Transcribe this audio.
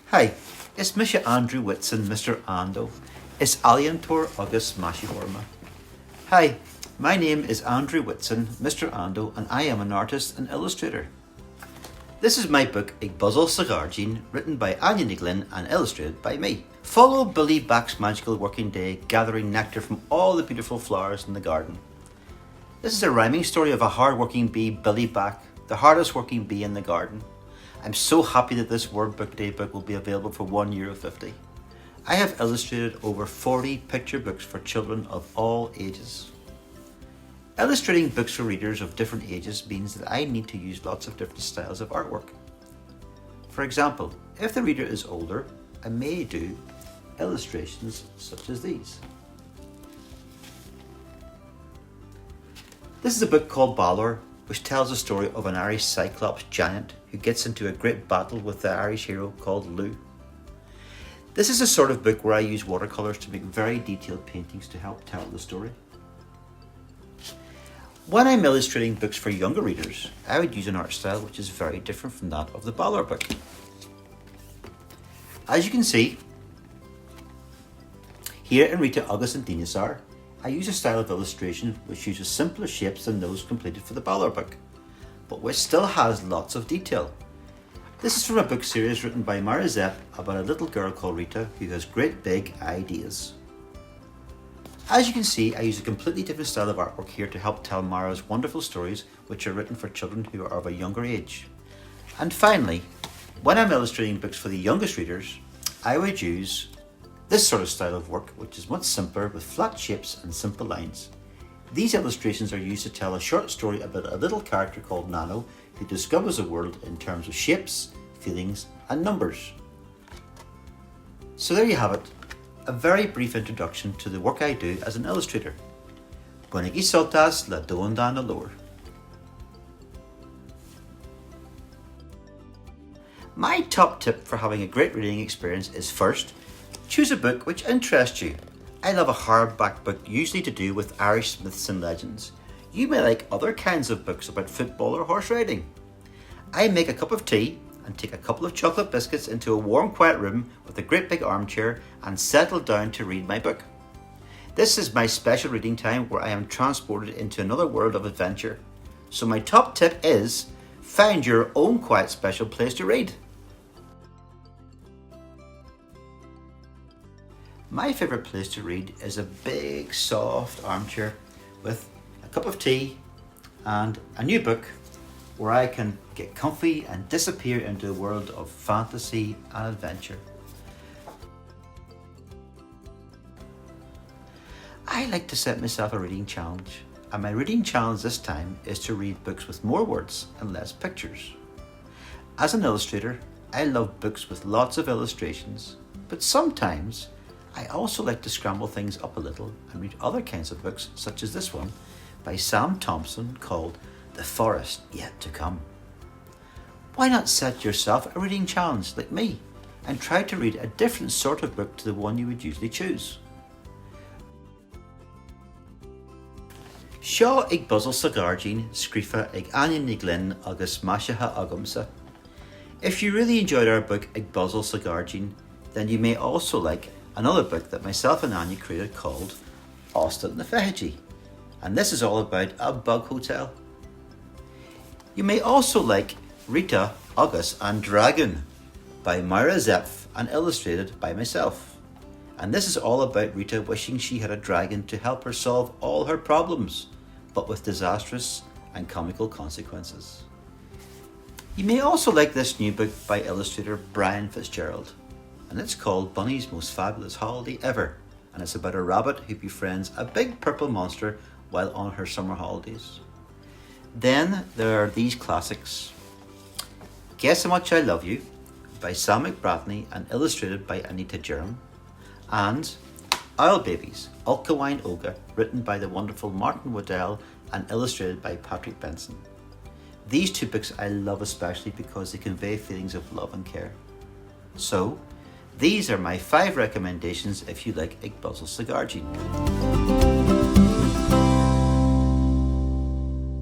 Hi, it's Mr. Andrew Whitson, Mr. Ando. It's Alientor August Mashihorma. Hi, my name is Andrew Whitson, Mr. Ando, and I am an artist and illustrator. This is my book, Ag Buzzle Cigar Gene, written by Anya Niglin and illustrated by me. Follow Billy Back's magical working day, gathering nectar from all the beautiful flowers in the garden. This is a rhyming story of a hard-working bee, Billy Back, the hardest working bee in the garden. I'm so happy that this Word Book Day book will be available for €1.50. I have illustrated over 40 picture books for children of all ages. Illustrating books for readers of different ages means that I need to use lots of different styles of artwork. For example, if the reader is older, I may do illustrations such as these. This is a book called Balor, which tells the story of an Irish Cyclops giant who gets into a great battle with the Irish hero called Lou. This is a sort of book where I use watercolours to make very detailed paintings to help tell the story. When I'm illustrating books for younger readers, I would use an art style which is very different from that of the Balor book. As you can see, here in Rita, August and Dinosaur, I use a style of illustration which uses simpler shapes than those completed for the Balor book, but which still has lots of detail. This is from a book series written by Mara Zepp about a little girl called Rita who has great big ideas. As you can see, I use a completely different style of artwork here to help tell Mara's wonderful stories which are written for children who are of a younger age. And finally, when I'm illustrating books for the youngest readers, I would use this sort of style of work, which is much simpler with flat shapes and simple lines. These illustrations are used to tell a short story about a little character called Nano who discovers the world in terms of shapes, feelings and numbers. So there you have it, a very brief introduction to the work I do as an illustrator. Buonigi soltas la doanda na lor. My top tip for having a great reading experience is first, choose a book which interests you. I love a hardback book usually to do with Irish myths and legends. You may like other kinds of books about football or horse riding. I make a cup of tea and take a couple of chocolate biscuits into a warm quiet room with a great big armchair and settle down to read my book. This is my special reading time where I am transported into another world of adventure. So my top tip is, find your own quiet special place to read. My favourite place to read is a big soft armchair with a cup of tea and a new book where I can get comfy and disappear into a world of fantasy and adventure. I like to set myself a reading challenge, and my reading challenge this time is to read books with more words and less pictures. As an illustrator, I love books with lots of illustrations, but sometimes I also like to scramble things up a little and read other kinds of books such as this one by Sam Thompson called The Forest Yet to Come. Why not set yourself a reading challenge like me and try to read a different sort of book to the one you would usually choose? Seo ag buzzle cigar gene scríofa ag Anya Niglin agus Mashatha Agumsa. If you really enjoyed our book Ag Buzzle Cigar Gene, then you may also like another book that myself and Anya created called Austin the Fehiji, and this is all about a bug hotel. You may also like Rita, August and Dragon by Myra Zepf and illustrated by myself. And this is all about Rita wishing she had a dragon to help her solve all her problems, but with disastrous and comical consequences. You may also like this new book by illustrator Brian Fitzgerald, and it's called Bunny's Most Fabulous Holiday Ever, and it's about a rabbit who befriends a big purple monster while on her summer holidays. Then there are these classics: Guess How Much I Love You by Sam McBratney and illustrated by Anita Jerem, and Owl Babies, Ulkawine Oga, written by the wonderful Martin Waddell and illustrated by Patrick Benson. These two books I love especially because they convey feelings of love and care. So, these are my 5 recommendations if you like Ag Buzzle Cigar Gene.